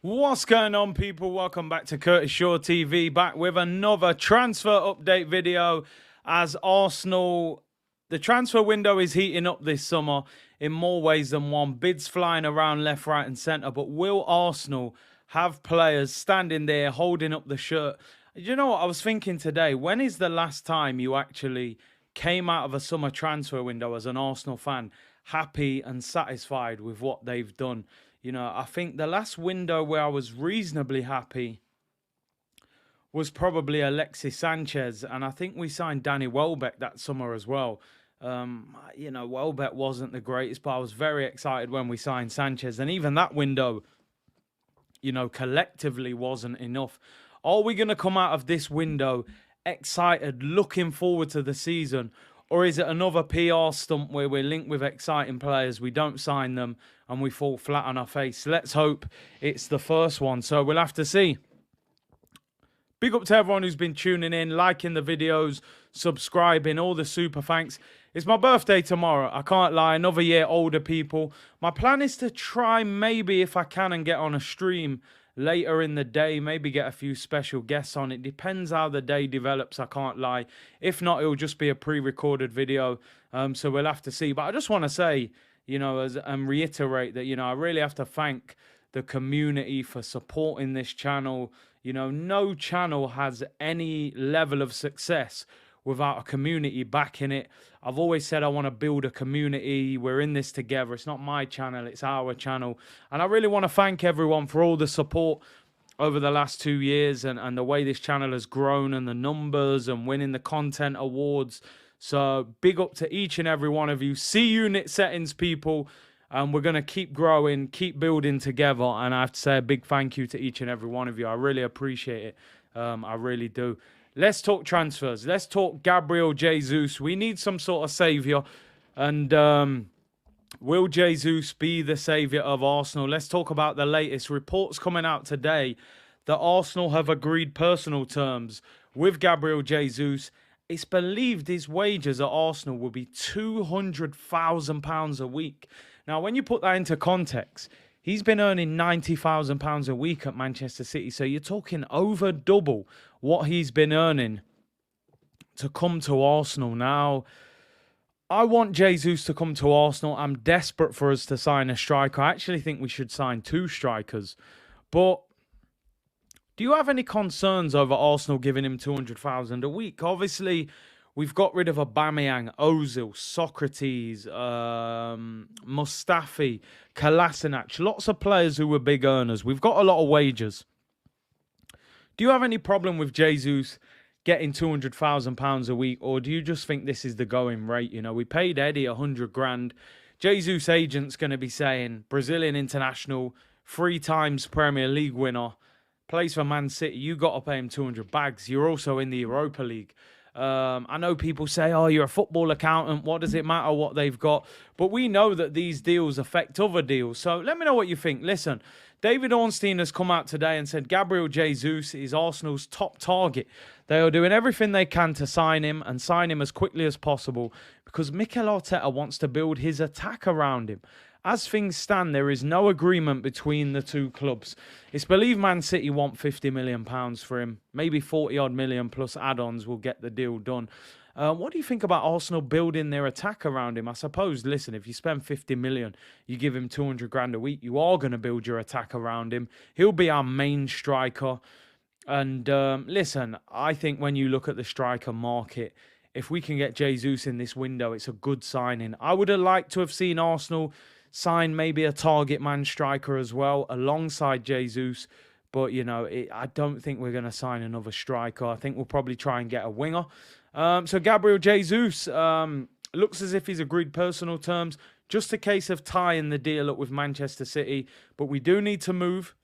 What's going on, people? Welcome back to Curtis Shaw TV, back with another transfer update video. As Arsenal, the transfer window is heating up this summer in more ways than one. Bids flying around left, right and centre. But will Arsenal have players standing there holding up the shirt? You know what I was thinking today? When is the last time you actually came out of a summer transfer window as an Arsenal fan happy and satisfied with what they've done? You know, I think the last window where I was reasonably happy was probably Alexis Sanchez. And I think we signed Danny Welbeck that summer as well. You know, Welbeck wasn't the greatest, but I was very excited when we signed Sanchez. And even that window, you know, collectively wasn't enough. Are we going to come out of this window excited, looking forward to the season? Or is it another PR stunt where we're linked with exciting players, we don't sign them, and we fall flat on our face? Let's hope it's the first one. So we'll have to see. Big up to everyone who's been tuning in, liking the videos, subscribing, all the super thanks. It's my birthday tomorrow. I can't lie, another year older, people. My plan is to try, maybe if I can, and get on a stream later in the day, maybe get a few special guests on. It depends how the day develops, I can't lie. If not, it'll just be a pre-recorded video, so we'll have to see. But I just want to say, you know, and reiterate that, you know, I really have to thank the community for supporting this channel. You know, no channel has any level of success without a community backing it. I've always said I want to build a community. We're in this together. It's not my channel, it's our channel. And I really want to thank everyone for all the support over the last 2 years and the way this channel has grown and the numbers and winning the content awards. So big up to each and every one of you. C-Unit settings, people. We're going to keep growing, keep building together. And I have to say a big thank you to each and every one of you. I really appreciate it. I really do. Let's talk transfers. Let's talk Gabriel Jesus. We need some sort of saviour. And will Jesus be the saviour of Arsenal? Let's talk about the latest reports coming out today that Arsenal have agreed personal terms with Gabriel Jesus. It's believed his wages at Arsenal will be £200,000 a week. Now, when you put that into context, he's been earning £90,000 a week at Manchester City. So you're talking over double what he's been earning to come to Arsenal. Now, I want Jesus to come to Arsenal. I'm desperate for us to sign a striker. I actually think we should sign 2 strikers. But do you have any concerns over Arsenal giving him £200,000 a week? Obviously, we've got rid of Aubameyang, Ozil, Socrates, Mustafi, Kolasinac. Lots of players who were big earners. We've got a lot of wages. Do you have any problem with Jesus getting £200,000 a week? Or do you just think this is the going rate? You know, we paid Eddie 100 grand. Jesus' agent's going to be saying, Brazilian international, 3 times Premier League winner, plays for Man City. You got to pay him 200 bags. You're also in the Europa League. I know people say, oh, you're a football accountant. What does it matter what they've got? But we know that these deals affect other deals. So let me know what you think. Listen, David Ornstein has come out today and said Gabriel Jesus is Arsenal's top target. They are doing everything they can to sign him and sign him as quickly as possible because Mikel Arteta wants to build his attack around him. As things stand, there is no agreement between the two clubs. It's believed Man City want £50 million for him. Maybe 40-odd million plus add-ons will get the deal done. What do you think about Arsenal building their attack around him? I suppose, listen, if you spend 50 million, you give him 200 grand a week, you are going to build your attack around him. He'll be our main striker. And listen, I think when you look at the striker market, if we can get Jesus in this window, it's a good signing. I would have liked to have seen Arsenal sign maybe a target man striker as well alongside Jesus. But, you know, I don't think we're going to sign another striker. I think we'll probably try and get a winger. So Gabriel Jesus looks as if he's agreed personal terms. Just a case of tying the deal up with Manchester City. But we do need to move.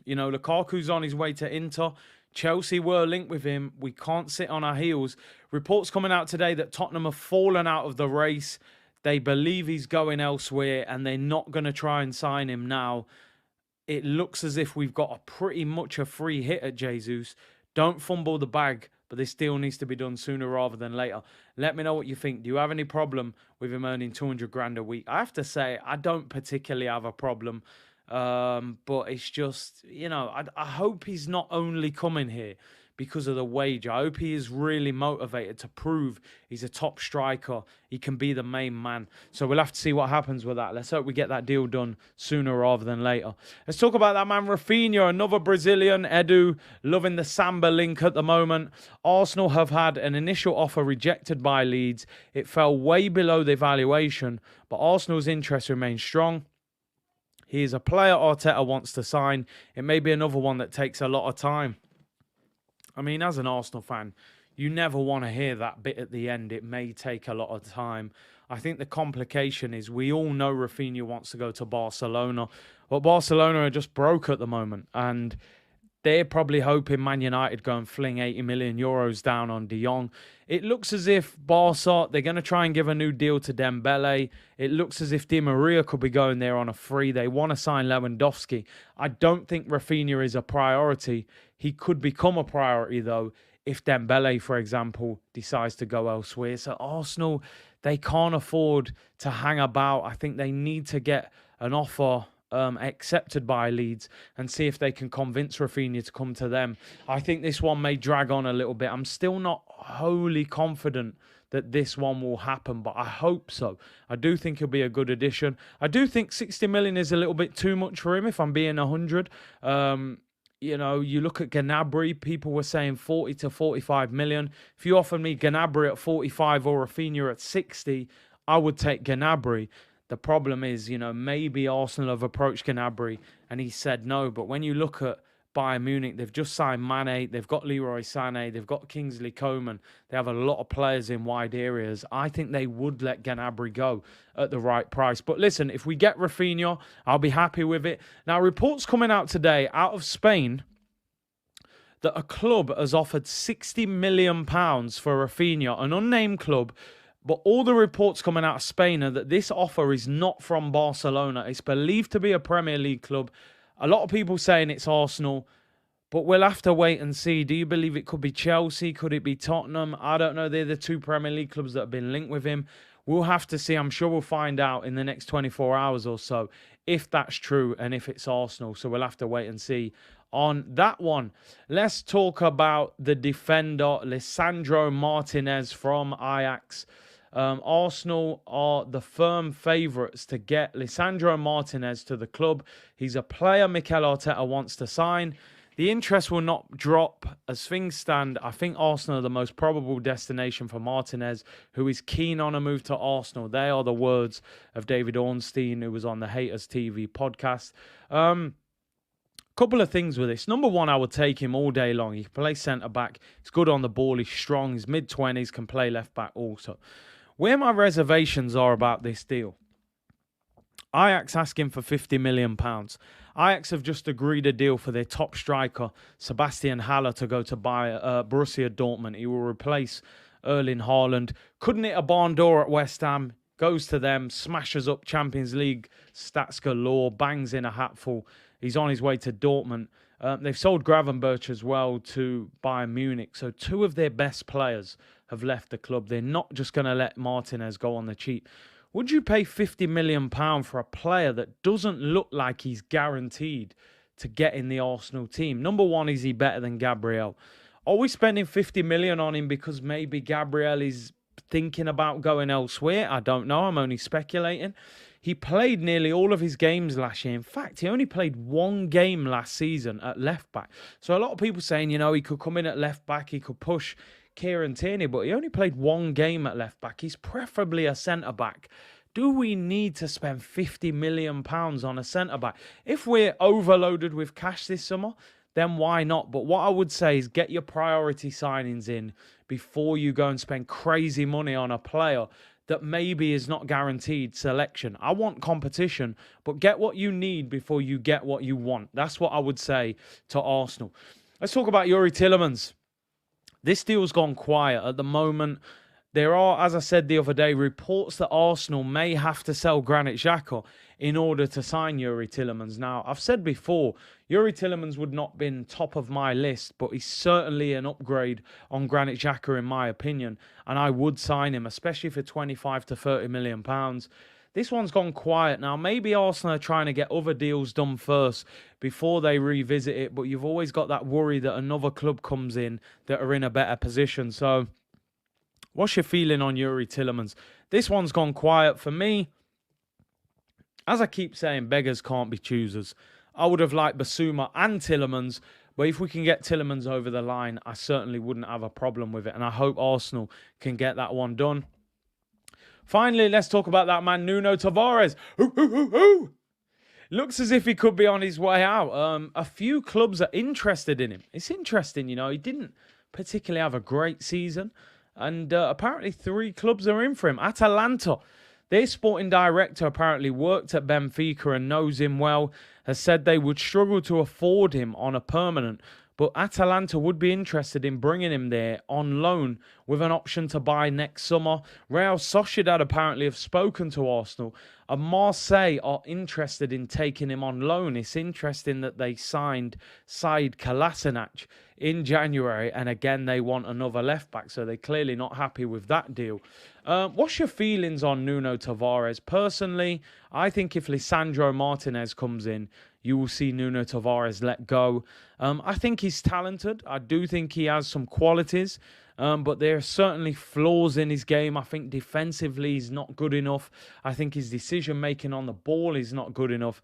You know, Lukaku's on his way to Inter. Chelsea were linked with him. We can't sit on our heels. Reports coming out today that Tottenham have fallen out of the race. They believe he's going elsewhere and they're not going to try and sign him now. It looks as if we've got a pretty much a free hit at Jesus. Don't fumble the bag, but this deal needs to be done sooner rather than later. Let me know what you think. Do you have any problem with him earning 200 grand a week? I have to say, I don't particularly have a problem. But it's just, I hope he's not only coming here because of the wage. I hope he is really motivated to prove he's a top striker. He can be the main man. So we'll have to see what happens with that. Let's hope we get that deal done sooner rather than later. Let's talk about that man, Raphinha, another Brazilian. Edu, loving the Samba link at the moment. Arsenal have had an initial offer rejected by Leeds. It fell way below the valuation, but Arsenal's interest remains strong. He is a player Arteta wants to sign. It may be another one that takes a lot of time. I mean, as an Arsenal fan, you never want to hear that bit at the end. It may take a lot of time. I think the complication is we all know Raphinha wants to go to Barcelona. But Barcelona are just broke at the moment. And they're probably hoping Man United go and fling 80 million euros down on De Jong. It looks as if Barca, they're going to try and give a new deal to Dembele. It looks as if Di Maria could be going there on a free. They want to sign Lewandowski. I don't think Raphinha is a priority. He could become a priority, though, if Dembele, for example, decides to go elsewhere. So Arsenal, they can't afford to hang about. I think they need to get an offer accepted by Leeds and see if they can convince Raphinha to come to them. I think this one may drag on a little bit. I'm still not wholly confident that this one will happen, but I hope so. I do think he'll be a good addition. I do think 60 million is a little bit too much for him, if I'm being 100. You look at Gnabry, people were saying 40 to 45 million. If you offered me Gnabry at 45 or Raphinha at 60, I would take Gnabry. The problem is, maybe Arsenal have approached Gnabry and he said no. But when you look at Bayern Munich, they've just signed Mane, they've got Leroy Sané, they've got Kingsley Coman. They have a lot of players in wide areas. I think they would let Gnabry go at the right price. But listen, if we get Raphinha, I'll be happy with it. Now, reports coming out today out of Spain that a club has offered £60 million for Raphinha, an unnamed club. But all the reports coming out of Spain are that this offer is not from Barcelona. It's believed to be a Premier League club. A lot of people saying it's Arsenal, but we'll have to wait and see. Do you believe it could be Chelsea? Could it be Tottenham? I don't know. They're the two Premier League clubs that have been linked with him. We'll have to see. I'm sure we'll find out in the next 24 hours or so if that's true and if it's Arsenal. So we'll have to wait and see on that one. Let's talk about the defender, Lisandro Martinez from Ajax. Arsenal are the firm favourites to get Lisandro Martinez to the club. He's a player Mikel Arteta wants to sign. The interest will not drop. As things stand, I think Arsenal are the most probable destination for Martinez, who is keen on a move to Arsenal. They are the words of David Ornstein, who was on the Haters TV podcast. Couple of things with this. Number one, I would take him all day long. He can play centre-back. He's good on the ball. He's strong. He's mid-20s, can play left-back also. Where my reservations are about this deal, Ajax asking for £50 million. Ajax have just agreed a deal for their top striker, Sebastian Haller, to go to Borussia Dortmund. He will replace Erling Haaland. Couldn't hit a barn door at West Ham. Goes to them, smashes up Champions League stats galore, bangs in a hatful. He's on his way to Dortmund. They've sold Gravenberch as well to Bayern Munich. So two of their best players have left the club. They're not just going to let Martinez go on the cheap. Would you pay £50 million for a player that doesn't look like he's guaranteed to get in the Arsenal team? Number one, is he better than Gabriel? Are we spending £50 million on him because maybe Gabriel is thinking about going elsewhere? I don't know. I'm only speculating. He played nearly all of his games last year. In fact, he only played one game last season at left back. So a lot of people saying, he could come in at left back, he could push Kieran Tierney, but he only played one game at left back. He's preferably a centre back. Do we need to spend £50 million on a centre back? If we're overloaded with cash this summer, then why not? But what I would say is get your priority signings in before you go and spend crazy money on a player that maybe is not guaranteed selection. I want competition, but get what you need before you get what you want. That's what I would say to Arsenal. Let's talk about Youri Tielemans. This deal's gone quiet at the moment. There are, as I said the other day, reports that Arsenal may have to sell Granit Xhaka in order to sign Youri Tielemans. Now, I've said before, Youri Tielemans would not have been top of my list, but he's certainly an upgrade on Granit Xhaka in my opinion, and I would sign him, especially for 25 to 30 million pounds. This one's gone quiet now. Maybe Arsenal are trying to get other deals done first before they revisit it, but you've always got that worry that another club comes in that are in a better position. So what's your feeling on Youri Tielemans? This one's gone quiet for me. As I keep saying, beggars can't be choosers. I would have liked Basuma and Tielemans, but if we can get Tielemans over the line, I certainly wouldn't have a problem with it. And I hope Arsenal can get that one done. Finally, let's talk about that man, Nuno Tavares. Looks as if he could be on his way out. A few clubs are interested in him. It's interesting, you know, he didn't particularly have a great season. And apparently 3 clubs are in for him. Atalanta, their sporting director apparently worked at Benfica and knows him well, has said they would struggle to afford him on a permanent. But Atalanta would be interested in bringing him there on loan with an option to buy next summer. Real Sociedad apparently have spoken to Arsenal, and Marseille are interested in taking him on loan. It's interesting that they signed Said Kolasinac in January, and again they want another left back, so they're clearly not happy with that deal. What's your feelings on Nuno Tavares? Personally, I think if Lisandro Martinez comes in, you will see Nuno Tavares let go. I think he's talented. I do think he has some qualities, but there are certainly flaws in his game. I think defensively he's not good enough. I think his decision-making on the ball is not good enough.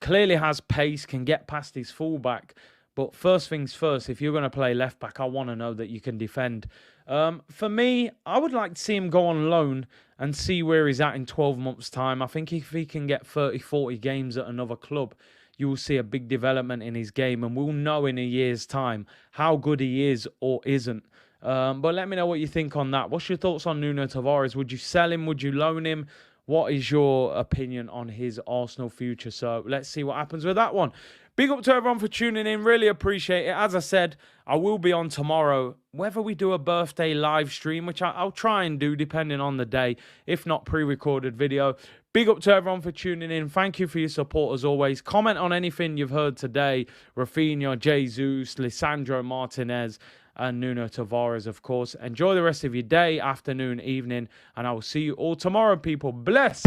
Clearly has pace, can get past his fullback. But first things first, if you're going to play left-back, I want to know that you can defend. For me, I would like to see him go on loan and see where he's at in 12 months' time. I think if he can get 30, 40 games at another club, you will see a big development in his game, and we'll know in a year's time how good he is or isn't. But let me know what you think on that. What's your thoughts on Nuno Tavares? Would you sell him? Would you loan him? What is your opinion on his Arsenal future? So let's see what happens with that one. Big up to everyone for tuning in. Really appreciate it. As I said, I will be on tomorrow. Whether we do a birthday live stream, which I'll try and do depending on the day, if not pre-recorded video. Big up to everyone for tuning in. Thank you for your support as always. Comment on anything you've heard today. Raphinha, Jesus, Lisandro Martinez, and Nuno Tavares, of course. Enjoy the rest of your day, afternoon, evening, and I will see you all tomorrow, people. Bless!